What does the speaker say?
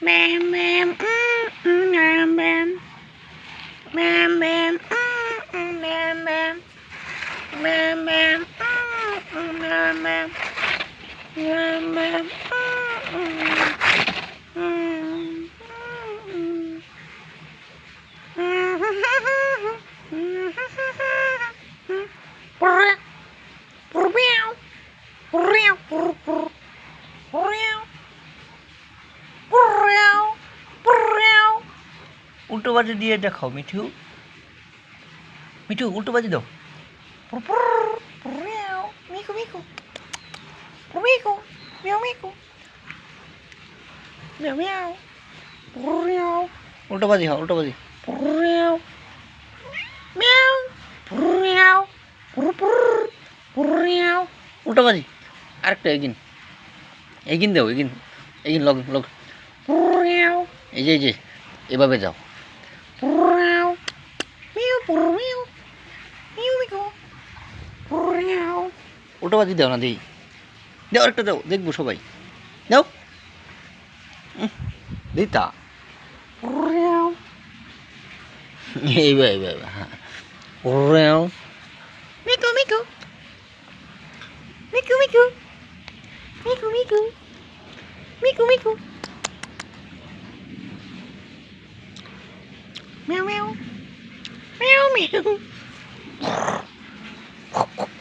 Bam bam, bam bam, bam bam, bam bam, bam bam, bam bam, bam bam. উল্টো বাজি দিয়ে দেখাও মিঠু, মিঠু উল্টো বাজি দাও। মিকু মিকু মিকু মিয়াও মিকু মিয়াও মিয়াও। উল্টো বাজি হও, উল্টো বাজি। উল্টো বাজি আরেকটা এগিন, এগিন দাও, এগিন এগিন লগ লগ। এই যে এভাবে যাও। উল্টো বাজি দাও না, দিই দাও, আরেকটা দাও, দেখবো সবাই। দাও দিতা এইবার এইবার হ্যাঁ। মিকু মিকু মিকু মিকু মিকু মিকু মিকু মিকু মিয়াও মিয়াও মিয়াও মিয়াও।